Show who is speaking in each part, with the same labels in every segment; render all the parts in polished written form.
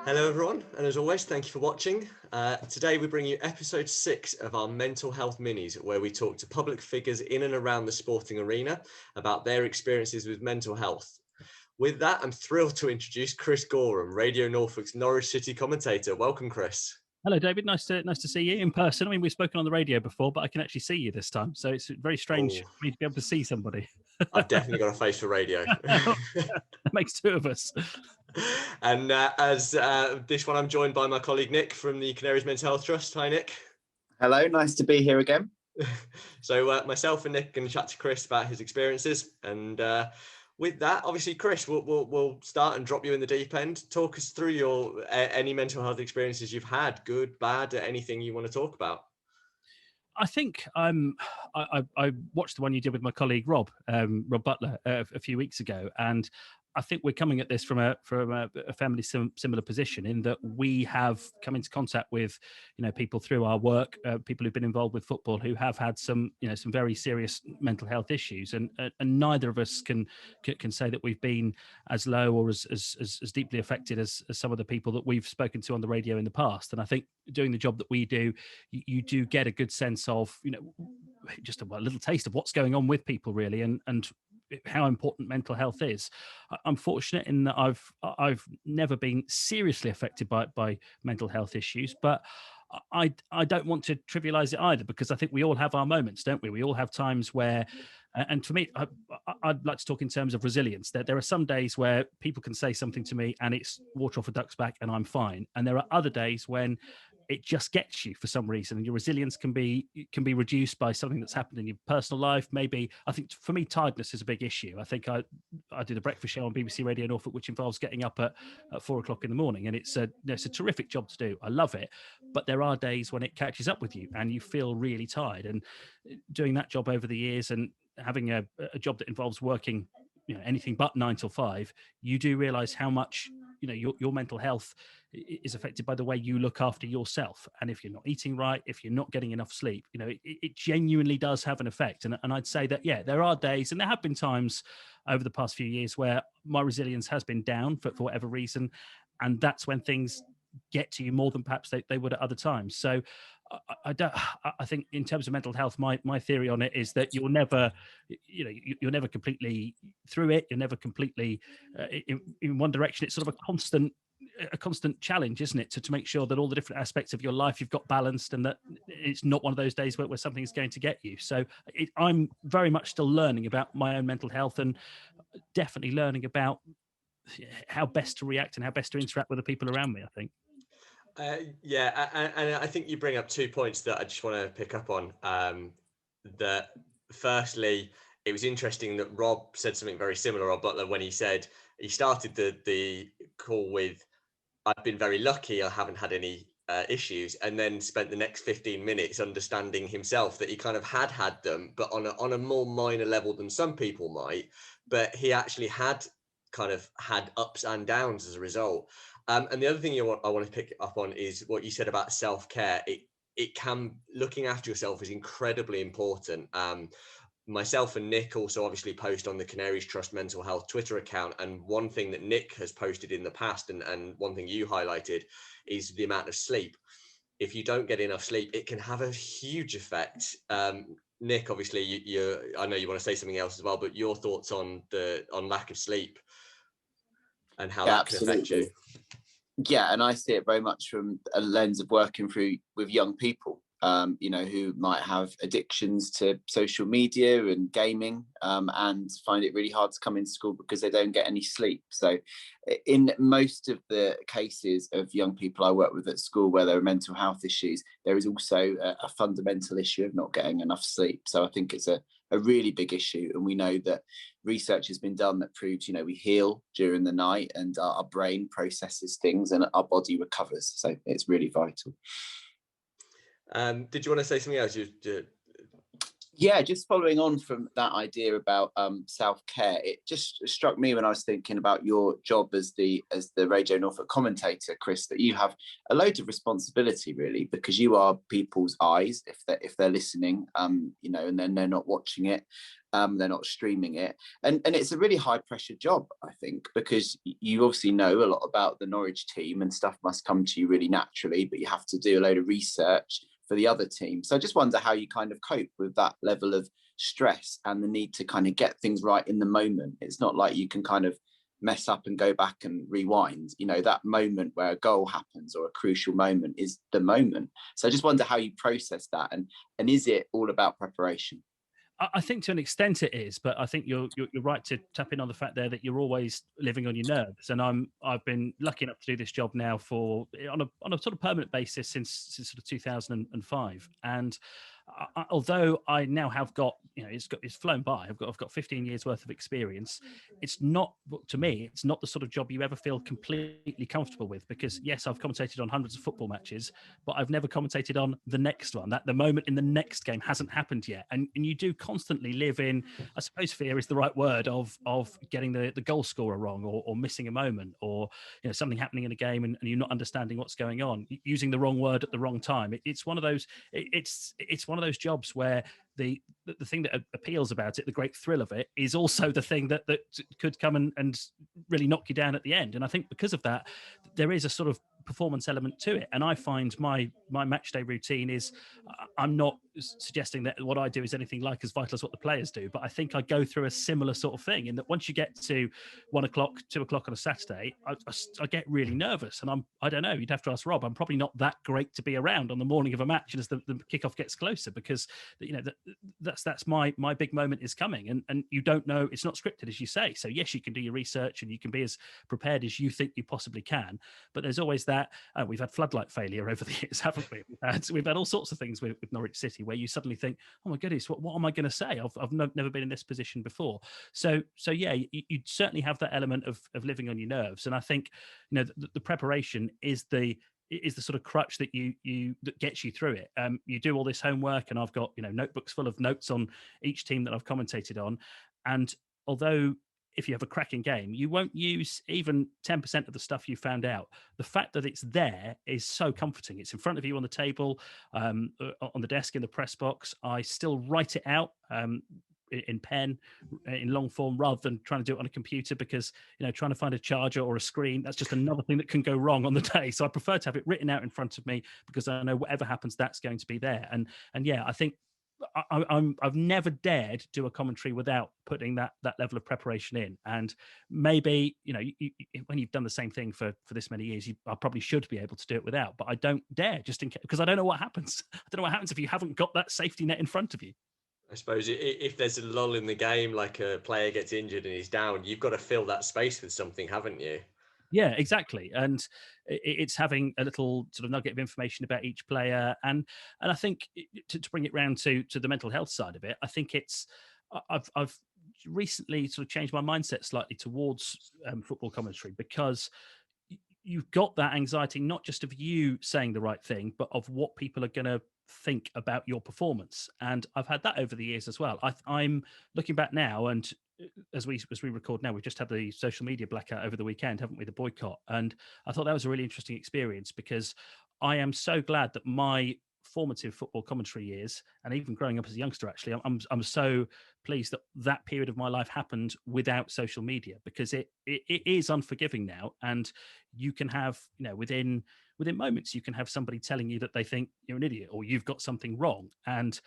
Speaker 1: Hello everyone, and as always, thank you for watching. Today we bring you episode 6 of our mental health minis, where we talk to public figures in and around the sporting arena about their experiences with mental health. With that, I'm thrilled to introduce Chris Goreham, Radio Norfolk's Norwich City commentator. Welcome, Chris.
Speaker 2: Hello, David. Nice to see you in person. I mean, we've spoken on the radio before, but I can actually see you this time, so it's very strange for me to be able to see somebody.
Speaker 1: I've definitely got a face for radio.
Speaker 2: That makes two of us.
Speaker 1: And as this one, I'm joined by my colleague Nick from the Canaries Mental Health Trust. Hi, Nick.
Speaker 3: Hello, nice to be here again.
Speaker 1: So myself and Nick are going to chat to Chris about his experiences, and with that, obviously, Chris, we'll start and drop you in the deep end. Talk us through your any mental health experiences you've had, good, bad, anything you want to talk about.
Speaker 2: I think I watched the one you did with my colleague Rob Butler a few weeks ago, and I think we're coming at this from a fairly similar position, in that we have come into contact with, people through our work, people who've been involved with football who have had some very serious mental health issues, and neither of us can say that we've been as low or as deeply affected as some of the people that we've spoken to on the radio in the past. And I think doing the job that we do, you do get a good sense of, just a little taste of what's going on with people, really, and how important mental health is. I'm fortunate in that I've never been seriously affected by mental health issues, but I don't want to trivialize it either, because I think we all have our moments, don't we? We all have times where, and for me, I'd like to talk in terms of resilience. There are some days where people can say something to me and it's water off a duck's back and I'm fine. And there are other days when it just gets you for some reason, and your resilience can be reduced by something that's happened in your personal life. Maybe, I think for me, tiredness is a big issue. I think I do the breakfast show on BBC Radio Norfolk, which involves getting up at 4 o'clock in the morning, and it's a terrific job to do. I love it, but there are days when it catches up with you and you feel really tired. And doing that job over the years and having a job that involves working, anything but 9 till 5, you do realize how much your mental health is affected by the way you look after yourself. And if you're not eating right, if you're not getting enough sleep, it genuinely does have an effect. And I'd say that, there are days, and there have been times over the past few years where my resilience has been down for whatever reason. And that's when things get to you more than perhaps they would at other times. So I think in terms of mental health, my theory on it is that you're never completely through it. You're never completely in one direction. It's sort of a constant challenge, isn't it, to make sure that all the different aspects of your life you've got balanced, and that it's not one of those days where something is going to get you. So I'm very much still learning about my own mental health, and definitely learning about how best to react and how best to interact with the people around me, I think.
Speaker 1: And I think you bring up 2 points that I just want to pick up on. That firstly, it was interesting that Rob said something very similar, Rob Butler, when he said he started the call with, "I've been very lucky, I haven't had any issues," and then spent the next 15 minutes understanding himself that he kind of had them, but on a more minor level than some people might. But he actually had kind of had ups and downs as a result. And the other thing I want to pick up on is what you said about self-care. Looking after yourself is incredibly important. Myself and Nick also obviously post on the Canaries Trust mental health Twitter account. And one thing that Nick has posted in the past, and one thing you highlighted, is the amount of sleep. If you don't get enough sleep, it can have a huge effect. Nick, obviously, I know you want to say something else as well, but your thoughts on lack of sleep and how that can affect you.
Speaker 3: Yeah, and I see it very much from a lens of working with young people, who might have addictions to social media and gaming, and find it really hard to come into school because they don't get any sleep. So in most of the cases of young people I work with at school where there are mental health issues, there is also a fundamental issue of not getting enough sleep. So I think it's a really big issue, and we know that research has been done that proves we heal during the night, and our brain processes things and our body recovers. So it's really vital.
Speaker 1: Did you want to say something else?
Speaker 3: Yeah, just following on from that idea about self-care, it just struck me when I was thinking about your job as the Radio Norfolk commentator, Chris, that you have a load of responsibility really, because you are people's eyes if they're listening, you know, and then they're not watching it, they're not streaming it, and it's a really high pressure job, I think, because you obviously know a lot about the Norwich team and stuff must come to you really naturally, but you have to do a load of research for the other team. So I just wonder how you kind of cope with that level of stress and the need to kind of get things right in the moment. It's not like you can kind of mess up and go back and rewind. You know, that moment where a goal happens or a crucial moment is the moment. So I just wonder how you process that, and is it all about preparation?
Speaker 2: I think to an extent it is, but I think you're right to tap in on the fact there that you're always living on your nerves. And I've been lucky enough to do this job now for on a sort of permanent basis since sort of 2005. And although I now have got, you know, it's flown by. I've got 15 years worth of experience. It's not, to me, it's not the sort of job you ever feel completely comfortable with, because yes, I've commentated on hundreds of football matches, but I've never commentated on the next one. That the moment in the next game hasn't happened yet, and you do constantly live in, I suppose fear is the right word, of getting the goal scorer wrong, or missing a moment, or, you know, something happening in a game and you're not understanding what's going on, using the wrong word at the wrong time. It's one of those. It's one of those jobs where the thing that appeals about it, the great thrill of it, is also the thing that could come and really knock you down at the end. And I think because of that, there is a sort of performance element to it. And I find my match day routine is, I'm not suggesting that what I do is anything like as vital as what the players do, but I think I go through a similar sort of thing, in that once you get to 1 o'clock, 2 o'clock on a Saturday, I get really nervous. And I don't know, you'd have to ask Rob, I'm probably not that great to be around on the morning of a match and as the kickoff gets closer, because, you know, that's my big moment is coming, and you don't know, it's not scripted, as you say. So yes, you can do your research and you can be as prepared as you think you possibly can, but there's always that. We've had floodlight failure over the years, haven't we? We've had all sorts of things with Norwich City where you suddenly think, oh my goodness, what am I going to say? I've never been in this position before. So yeah, you certainly have that element of living on your nerves, and I think, you know, the preparation is the sort of crutch that that gets you through it. You do all this homework, and I've got, you know, notebooks full of notes on each team that I've commentated on, and although if you have a cracking game, you won't use even 10% of the stuff you found out. The fact that it's there is so comforting. It's in front of you on the table, on the desk, in the press box. I still write it out in pen, in long form, rather than trying to do it on a computer, because, you know, trying to find a charger or a screen, that's just another thing that can go wrong on the day. So I prefer to have it written out in front of me, because I know whatever happens, that's going to be there. And yeah, I think I've never dared do a commentary without putting that level of preparation in. And maybe, you know, when you've done the same thing for this many years, I probably should be able to do it without, but I don't dare, just in case, because I don't know what happens. I don't know what happens if you haven't got that safety net in front of you.
Speaker 1: I suppose if there's a lull in the game, like a player gets injured and he's down, you've got to fill that space with something, haven't you?
Speaker 2: Yeah, exactly. And it's having a little sort of nugget of information about each player. And I think to bring it round to the mental health side of it, I think I've recently sort of changed my mindset slightly towards football commentary, because you've got that anxiety, not just of you saying the right thing, but of what people are going to think about your performance. And I've had that over the years as well. I'm looking back now, and as we record now, we've just had the social media blackout over the weekend, haven't we? The boycott. And I thought that was a really interesting experience, because I am so glad that my formative football commentary years, and even growing up as a youngster, actually, I'm so pleased that that period of my life happened without social media, because it is unforgiving now. And you can have, you know, within moments, you can have somebody telling you that they think you're an idiot or you've got something wrong. And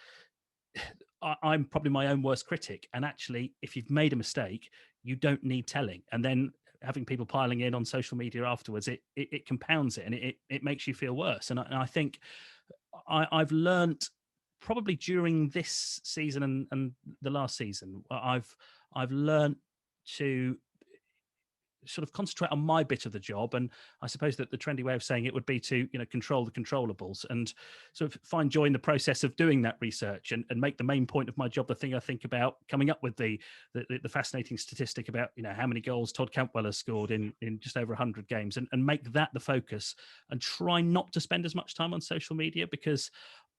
Speaker 2: I'm probably my own worst critic. And actually, if you've made a mistake, you don't need telling. And then having people piling in on social media afterwards, it compounds it, and it makes you feel worse. And I think I've learned, probably during this season and the last season, I've learned to sort of concentrate on my bit of the job. And I suppose that the trendy way of saying it would be to, you know, control the controllables, and sort of find joy in the process of doing that research, and make the main point of my job the thing I think about, coming up with the fascinating statistic about, you know, how many goals Todd Cantwell has scored in just over 100 games, and make that the focus, and try not to spend as much time on social media, because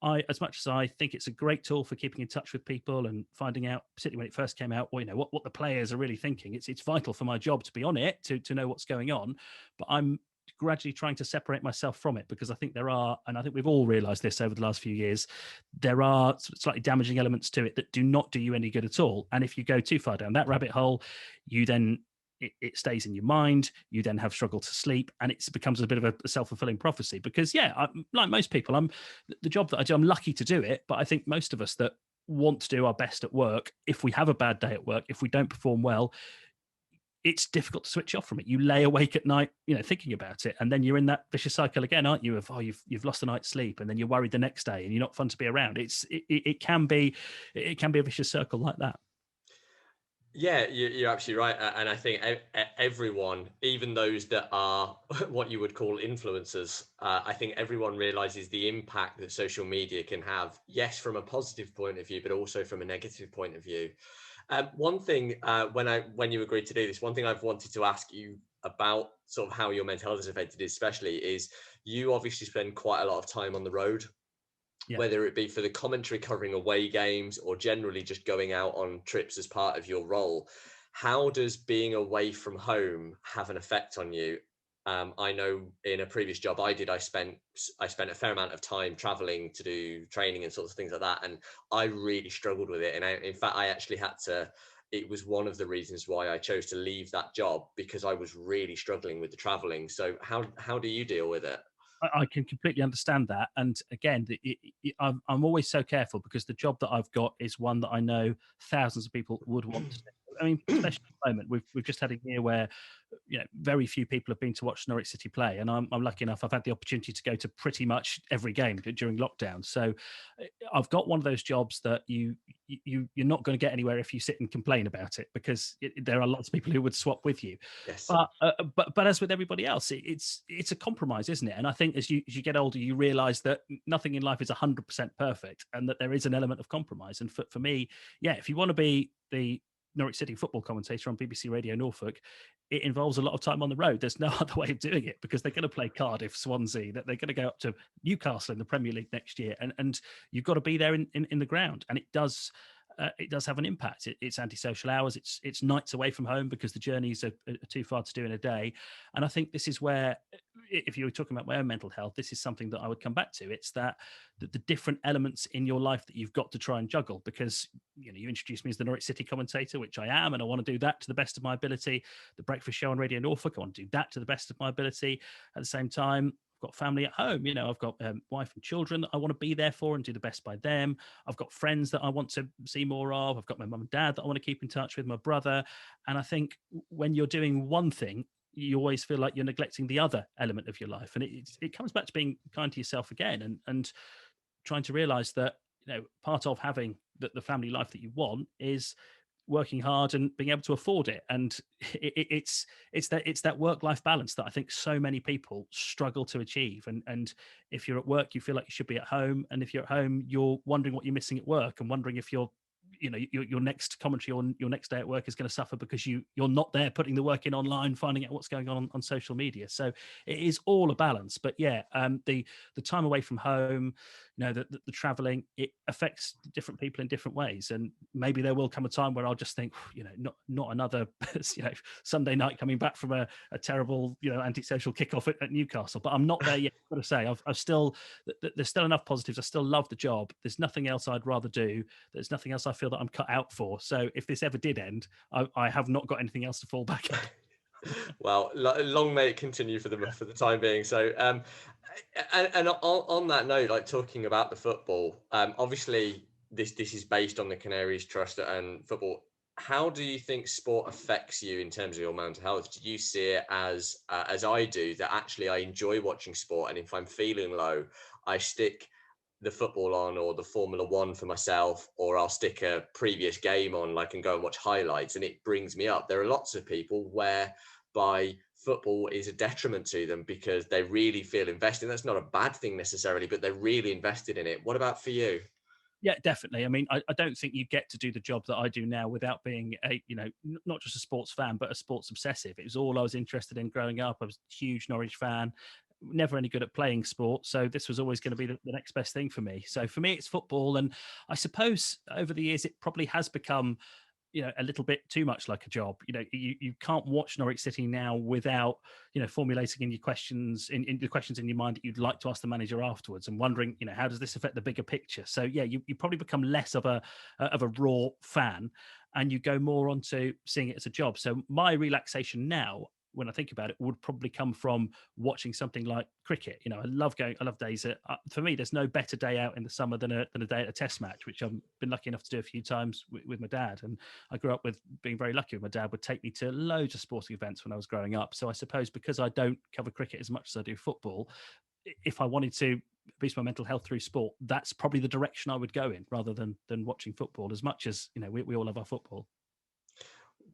Speaker 2: as much as I think it's a great tool for keeping in touch with people and finding out, particularly when it first came out, well, what the players are really thinking. It's vital for my job to be on it, to know what's going on. But I'm gradually trying to separate myself from it, because I think there are, and I think we've all realized this over the last few years, there are slightly damaging elements to it that do not do you any good at all. And if you go too far down that rabbit hole, you then it stays in your mind. You then have struggle to sleep, and it becomes a bit of a self-fulfilling prophecy. Because like most people, the job that I do, I'm lucky to do it, but I think most of us that want to do our best at work, if we have a bad day at work, if we don't perform well, it's difficult to switch off from it. You lay awake at night, thinking about it, and then you're in that vicious cycle again, aren't you? Of you've lost a night's sleep, and then you're worried the next day, and you're not fun to be around. It can be a vicious circle like that.
Speaker 1: Yeah, you're absolutely right. And I think everyone, even those that are what you would call influencers, I think everyone realizes the impact that social media can have, yes, from a positive point of view, but also from a negative point of view. One thing, when you agreed to do this, one thing I've wanted to ask you about sort of how your mental health is affected, especially, is you obviously spend quite a lot of time on the road. Yeah. Whether it be for the commentary covering away games or generally just going out on trips as part of your role. How does being away from home have an effect on you? I know in a previous job I did, I spent a fair amount of time traveling to do training and sorts of things like that, and I really struggled with it. And in fact, I actually had to. It was one of the reasons why I chose to leave that job, because I was really struggling with the traveling. So how do you deal with it?
Speaker 2: I can completely understand that. And again, I'm always so careful, because the job that I've got is one that I know thousands of people would want to do. I mean, especially at the moment, we've just had a year where very few people have been to watch Norwich City play, and I'm lucky enough. I've had the opportunity to go to pretty much every game during lockdown. So I've got one of those jobs that you're not going to get anywhere if you sit and complain about it, because there are lots of people who would swap with you.
Speaker 1: Yes.
Speaker 2: But as with everybody else, it's a compromise, isn't it? And I think as you get older, you realise that nothing in life is 100% perfect, and that there is an element of compromise. And for me, if you want to be the Norwich City football commentator on BBC Radio Norfolk, it involves a lot of time on the road. There's no other way of doing it, because they're going to play Cardiff, Swansea, that they're going to go up to Newcastle in the Premier League next year, and you've got to be there in the ground, and it does have an impact. It's antisocial hours. It's nights away from home, because the journeys are too far to do in a day. And I think this is where, if you were talking about my own mental health, this is something that I would come back to. It's that the different elements in your life that you've got to try and juggle, because you introduced me as the Norwich City commentator, which I am, and I want to do that to the best of my ability. The breakfast show on Radio Norfolk, I want to do that to the best of my ability. At the same time, I've got family at home. I've got wife and children that I want to be there for and do the best by them. I've got friends that I want to see more of. I've got my mum and dad that I want to keep in touch with, my brother. And I think when you're doing one thing, you always feel like you're neglecting the other element of your life. And it comes back to being kind to yourself again, and trying to realize that, part of having the family life that you want is working hard and being able to afford it. And it's that work-life balance that I think so many people struggle to achieve. And if you're at work, you feel like you should be at home, and if you're at home, you're wondering what you're missing at work, and wondering if your next commentary on your next day at work is going to suffer because you're not there putting the work in online, finding out what's going on social media. So it is all a balance. But the time away from home, the traveling, it affects different people in different ways. And maybe there will come a time where I'll just think, not another Sunday night coming back from a terrible antisocial kickoff at Newcastle. But I'm not there yet. I've got to say, there's still enough positives. I still love the job. There's nothing else I'd rather do. There's nothing else I feel that I'm cut out for. So if this ever did end, I have not got anything else to fall back on.
Speaker 1: Well, long may it continue for the time being. So, and on that note, like talking about the football, obviously this is based on the Canaries Trust and football. How do you think sport affects you in terms of your mental health? Do you see it as I do, that actually I enjoy watching sport, and if I'm feeling low, I stick the football on or the Formula One for myself, or I'll stick a previous game on, like, and go and watch highlights, and it brings me up? There are lots of people whereby football is a detriment to them because they really feel invested. That's not a bad thing necessarily, but they're really invested in it. What about for you?
Speaker 2: Yeah, definitely. I mean, I don't think you get to do the job that I do now without being not just a sports fan, but a sports obsessive. It was all I was interested in growing up. I was a huge Norwich fan. never any good at playing sport, so this was always going to be the next best thing for me. So for me, it's football, and I suppose over the years it probably has become, a little bit too much like a job. You can't watch Norwich City now without, formulating in your questions, in the questions in your mind that you'd like to ask the manager afterwards, and wondering, how does this affect the bigger picture? So yeah, you probably become less of a raw fan, and you go more onto seeing it as a job. So my relaxation now, when I think about it, would probably come from watching something like cricket. I love days for me, there's no better day out in the summer than a day at a test match, which I've been lucky enough to do a few times with my dad. And I grew up with being very lucky. My dad would take me to loads of sporting events when I was growing up. So I suppose because I don't cover cricket as much as I do football, if I wanted to boost my mental health through sport, that's probably the direction I would go in, rather than watching football, as much as, we all love our football.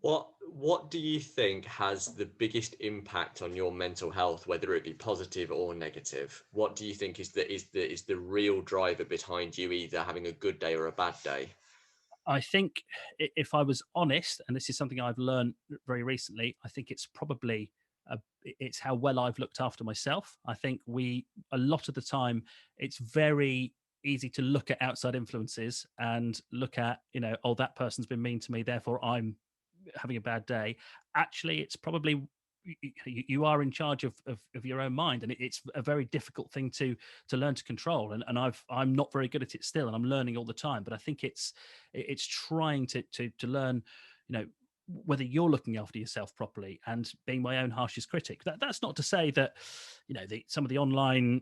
Speaker 1: What do you think has the biggest impact on your mental health, whether it be positive or negative? What do you think is the real driver behind you either having a good day or a bad day?
Speaker 2: I think, if I was honest, and this is something I've learned very recently, I think it's probably it's how well I've looked after myself. I think a lot of the time, it's very easy to look at outside influences and look at, oh, that person's been mean to me, therefore I'm having a bad day. Actually, it's probably you are in charge of your own mind, and it's a very difficult thing to learn to control. And I'm not very good at it still, and I'm learning all the time. But I think it's trying to learn, whether you're looking after yourself properly and being my own harshest critic. That's not to say that, some of the online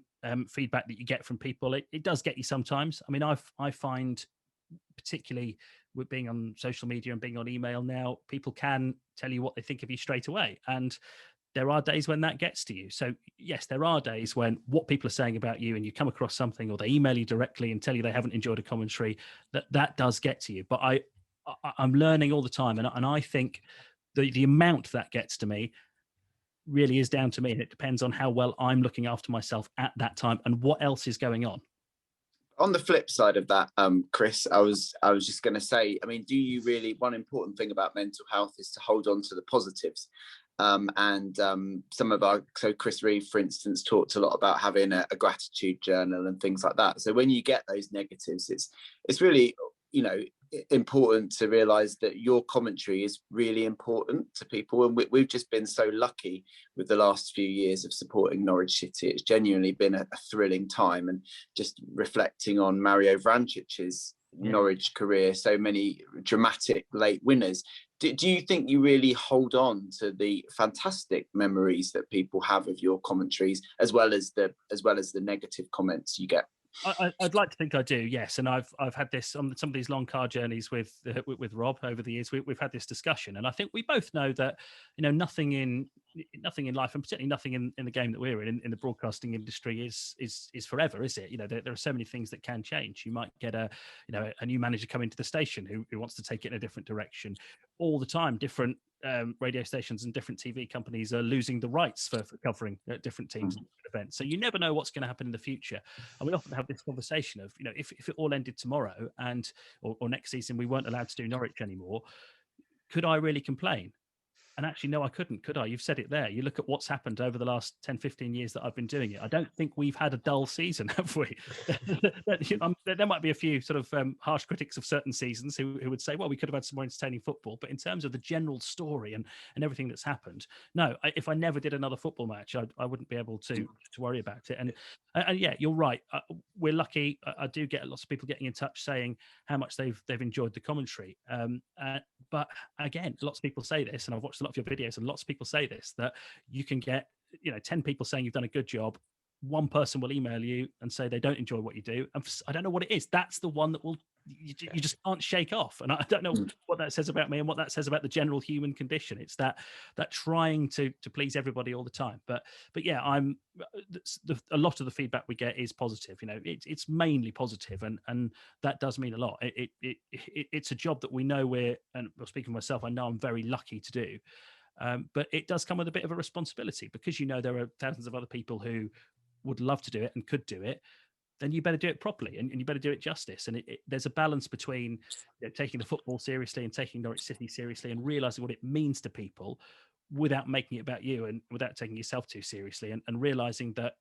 Speaker 2: feedback that you get from people, it does get you sometimes. I mean, I find, particularly with being on social media and being on email now, people can tell you what they think of you straight away. And there are days when that gets to you. So yes, there are days when what people are saying about you, and you come across something, or they email you directly and tell you they haven't enjoyed a commentary, that does get to you. But I'm learning all the time. And I think the amount that gets to me really is down to me. And it depends on how well I'm looking after myself at that time and what else is going on.
Speaker 3: On the flip side of that, Chris, I was just going to say, I mean, do you really, one important thing about mental health is to hold on to the positives. So Chris Reeve, for instance, talked a lot about having a gratitude journal and things like that. So when you get those negatives, it's really, important to realize that your commentary is really important to people. And we've just been so lucky with the last few years of supporting Norwich City. It's genuinely been a thrilling time, and just reflecting on Mario Vrancic's Norwich career, so many dramatic late winners. Do you think you really hold on to the fantastic memories that people have of your commentaries, as well as the negative comments you get?
Speaker 2: I'd like to think I do, yes. And I've had this on some of these long car journeys with Rob over the years. We've had this discussion, and I think we both know that nothing in life, and particularly nothing in the game that we're in the broadcasting industry, is forever, is it? There are so many things that can change. You might get a new manager come into the station who wants to take it in a different direction. All the time, different radio stations and different TV companies are losing the rights for covering different teams and different events. So you never know what's going to happen in the future. And we often have this conversation of, if it all ended tomorrow or next season we weren't allowed to do Norwich anymore, could I really complain? And actually, no, I couldn't, could I? You've said it there. You look at what's happened over the last 10, 15 years that I've been doing it. I don't think we've had a dull season, have we? There might be a few sort of harsh critics of certain seasons who would say, well, we could have had some more entertaining football. But in terms of the general story and everything that's happened, no, if I never did another football match, I wouldn't be able to worry about it. And yeah, you're right. We're lucky. I do get lots of people getting in touch saying how much they've enjoyed the commentary. But again, lots of people say this, and I've watched a lot of your videos, and lots of people say this, that you can get 10 people saying you've done a good job. One person will email you and say they don't enjoy what you do, and I don't know what it is. That's the one that you just can't shake off. And I don't know what that says about me and what that says about the general human condition. It's that trying to please everybody all the time. But yeah, a lot of the feedback we get is positive. It's mainly positive, and that does mean a lot. It's a job that we know and speaking for myself, I know I'm very lucky to do. But it does come with a bit of a responsibility, because there are thousands of other people who would love to do it and could do it. Then you better do it properly, and you better do it justice. And there's a balance between taking the football seriously and taking Norwich City seriously, and realising what it means to people, without making it about you and without taking yourself too seriously, and realizing that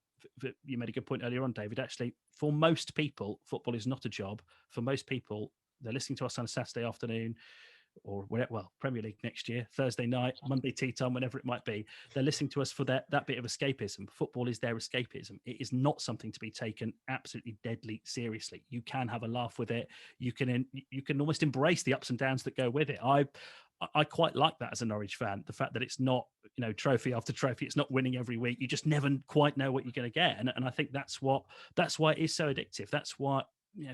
Speaker 2: you made a good point earlier on, David. Actually, for most people, football is not a job. For most people, they're listening to us on a Saturday afternoon, or well, Premier League next year, Thursday night, Monday tea time, whenever it might be. They're listening to us for that bit of escapism. Football is their escapism. It is not something to be taken absolutely deadly seriously. You can have a laugh with it. You can almost embrace the ups and downs that go with it. I quite like that as a Norwich fan. The fact that it's not, trophy after trophy, it's not winning every week. You just never quite know what you're going to get, and I think that's why it is so addictive. That's why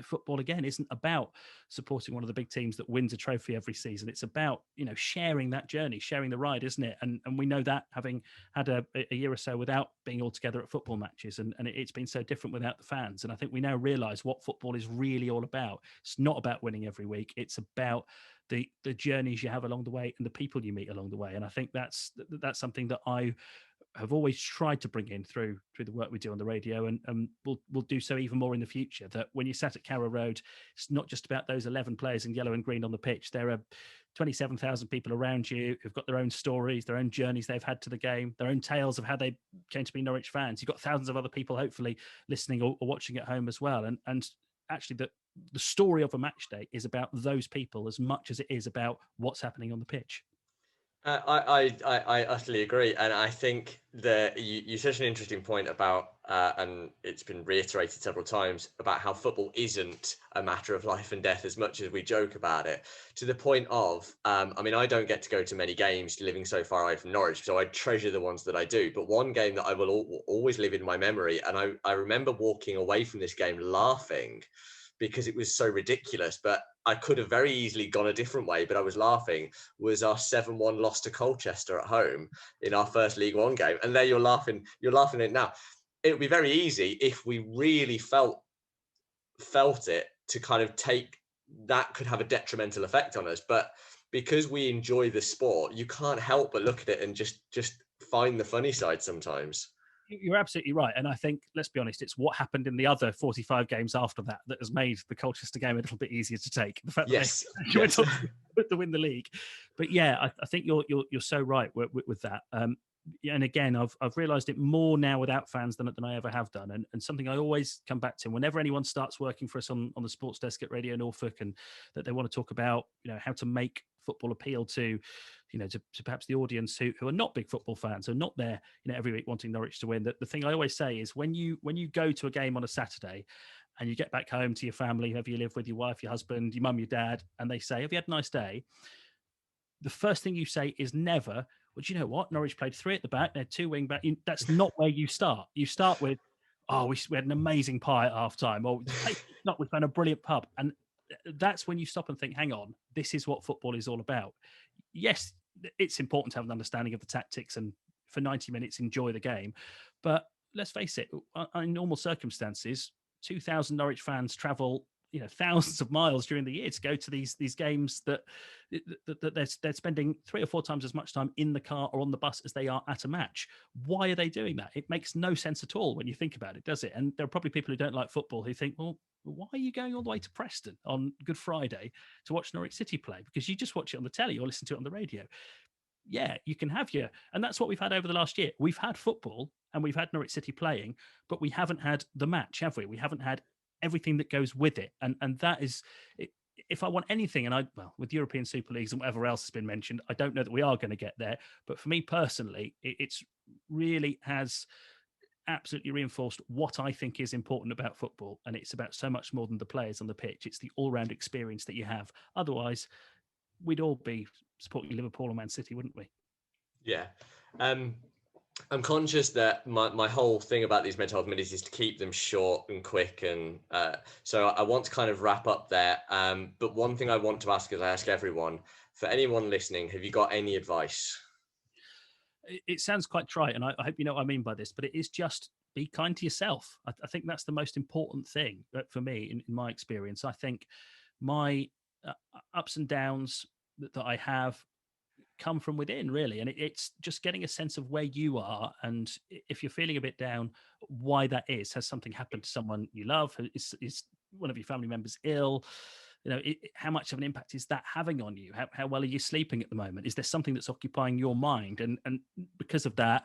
Speaker 2: football again isn't about supporting one of the big teams that wins a trophy every season. It's about sharing that journey, sharing the ride, isn't it? And we know that, having had a year or so without being all together at football matches, and it's been so different without the fans. And I think we now realise what football is really all about. It's not about winning every week. It's about the journeys you have along the way and the people you meet along the way. And I think that's something that I have always tried to bring in through the work we do on the radio, and we'll do so even more in the future. That when you sat at Carrow Road, it's not just about those 11 players in yellow and green on the pitch. There are 27,000 people around you who've got their own stories, their own journeys they've had to the game, their own tales of how they came to be Norwich fans. You've got thousands of other people hopefully listening or watching at home as well. And actually the story of a match day is about those people as much as it is about what's happening on the pitch.
Speaker 1: I utterly agree, and I think that you said an interesting point about, and it's been reiterated several times, about how football isn't a matter of life and death as much as we joke about it. To the point of, I don't get to go to many games living so far away from Norwich, so I treasure the ones that I do. But one game that I will always live in my memory, and I remember walking away from this game laughing because it was so ridiculous, but I could have very easily gone a different way, but I was laughing, was our 7-1 loss to Colchester at home in our first League One game. And there you're laughing at it now. It would be very easy if we really felt it to kind of take that could have a detrimental effect on us. But because we enjoy the sport, you can't help but look at it and just find the funny side sometimes.
Speaker 2: You're absolutely right. And I think, let's be honest, it's what happened in the other 45 games after that has made the Colchester game a little bit easier to take. The fact that they went on to win the league. But yeah, I think you're so right with that. And again, I've realised it more now without fans than I ever have done. And something I always come back to whenever anyone starts working for us on the sports desk at Radio Norfolk, and that they want to talk about how to make football appeal to perhaps the audience who are not big football fans, who are not there every week wanting Norwich to win. The thing I always say is when you go to a game on a Saturday and you get back home to your family, whoever you live with, your wife, your husband, your mum, your dad, and they say, "Have you had a nice day?" The first thing you say is never, "Well, do you know what? Norwich played 3 at the back, they're 2 wing back." That's not where you start. You start with, "Oh, we had an amazing pie at half time," or "We found a brilliant pub." And that's when you stop and think, hang on, this is what football is all about. Yes, it's important to have an understanding of the tactics and for 90 minutes enjoy the game. But let's face it, in normal circumstances, 2,000 Norwich fans travel thousands of miles during the year to go to these games that they're spending 3 or 4 times as much time in the car or on the bus as they are at a match. Why are they doing that? It makes no sense at all when you think about it, does it? And there are probably people who don't like football who think, well, why are you going all the way to Preston on Good Friday to watch Norwich City play? Because you just watch it on the telly or listen to it on the radio. Yeah, you can have and that's what we've had over the last year. We've had football and we've had Norwich City playing, but we haven't had the match, have we? We haven't had everything that goes with it. And that is, if I want anything, and with European Super Leagues and whatever else has been mentioned, I don't know that we are going to get there. But for me personally, it's really has absolutely reinforced what I think is important about football. And it's about so much more than the players on the pitch. It's the all-round experience that you have. Otherwise, we'd all be supporting Liverpool or Man City, wouldn't we?
Speaker 1: Yeah. I'm conscious that my whole thing about these mental health minutes is to keep them short and quick. And so I want to kind of wrap up there. But one thing I want to ask, as I ask everyone, for anyone listening, have you got any advice?
Speaker 2: It sounds quite trite, and I hope you know what I mean by this, but it is just be kind to yourself. I think that's the most important thing for me in my experience. I think my ups and downs that I have come from within, really, and it's just getting a sense of where you are, and if you're feeling a bit down, why that is. Has something happened to someone you love? Is one of your family members ill? how much of an impact is that having on you? How well are you sleeping at the moment? Is there something that's occupying your mind? And because of that,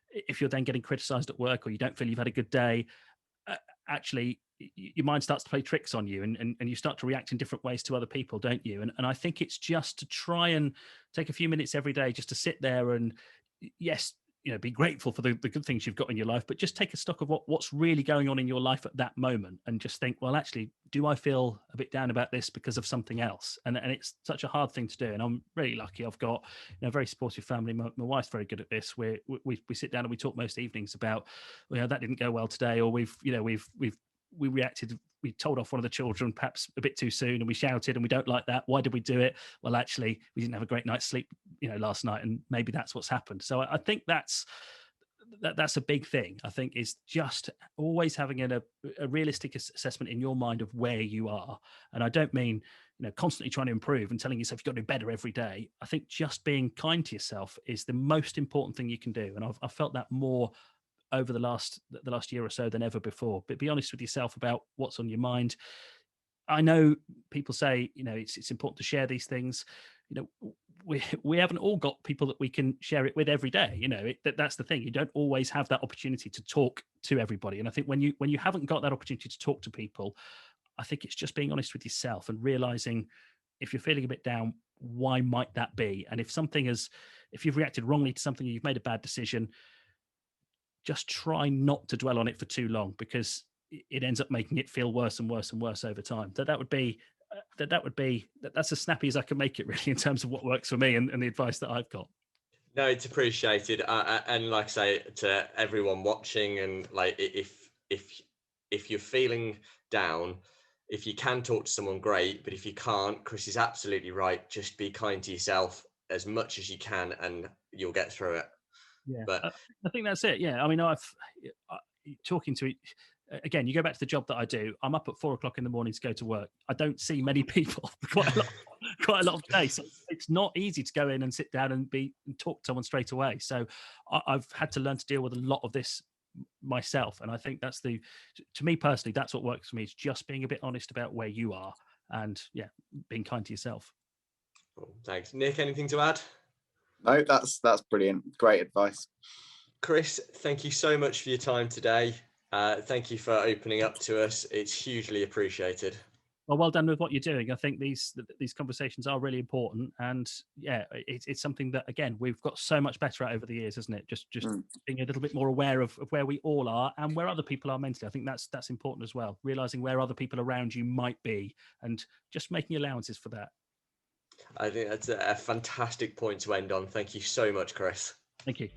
Speaker 2: if you're then getting criticized at work, or you don't feel you've had a good day, actually your mind starts to play tricks on you, and you start to react in different ways to other people, don't you? And I think it's just to try and take a few minutes every day just to sit there and, yes, be grateful for the good things you've got in your life, but just take a stock of what's really going on in your life at that moment, and just think, well, actually, do I feel a bit down about this because of something else? And it's such a hard thing to do. And I'm really lucky. I've got a very supportive family. My wife's very good at this. We sit down and we talk most evenings about, that didn't go well today, or we reacted, we told off one of the children perhaps a bit too soon, and we shouted, and we don't like that. Why did we do it? Well, actually, we didn't have a great night's sleep, last night, and maybe that's what's happened. So I think that's a big thing. I think is just always having a realistic assessment in your mind of where you are. And I don't mean constantly trying to improve and telling yourself you've got to do better every day. I think just being kind to yourself is the most important thing you can do. And I've felt that more over the last year or so than ever before. But be honest with yourself about what's on your mind. I know people say, it's important to share these things. We haven't all got people that we can share it with every day. That's the thing. You don't always have that opportunity to talk to everybody. And I think when you haven't got that opportunity to talk to people, I think it's just being honest with yourself and realizing, if you're feeling a bit down, why might that be? And if you've reacted wrongly to something, you've made a bad decision, just try not to dwell on it for too long, because it ends up making it feel worse and worse and worse over time. That's as snappy as I can make it, really, in terms of what works for me and the advice that I've got.
Speaker 1: No, it's appreciated. And like I say to everyone watching, and like, if you're feeling down, if you can talk to someone, great. But if you can't, Chris is absolutely right. Just be kind to yourself as much as you can, and you'll get through it.
Speaker 2: Yeah,
Speaker 1: But
Speaker 2: I think that's it. Yeah, I mean, talking to, again, you go back to the job that I do. I'm up at 4 o'clock in the morning to go to work. I don't see many people quite a lot of days. So it's not easy to go in and sit down and talk to someone straight away. So I've had to learn to deal with a lot of this myself, and I think to me personally, that's what works for me. Is just being a bit honest about where you are, and being kind to yourself.
Speaker 1: Cool. Thanks, Nick. Anything to add?
Speaker 3: No, that's brilliant. Great advice.
Speaker 1: Chris, thank you so much for your time today. Thank you for opening up to us. It's hugely appreciated.
Speaker 2: Well done with what you're doing. I think these conversations are really important, and it's something that, again, we've got so much better at over the years, isn't it? Just being a little bit more aware of where we all are and where other people are mentally. I think that's important as well. Realizing where other people around you might be, and just making allowances for that.
Speaker 1: I think that's a fantastic point to end on. Thank you so much, Chris.
Speaker 2: Thank you.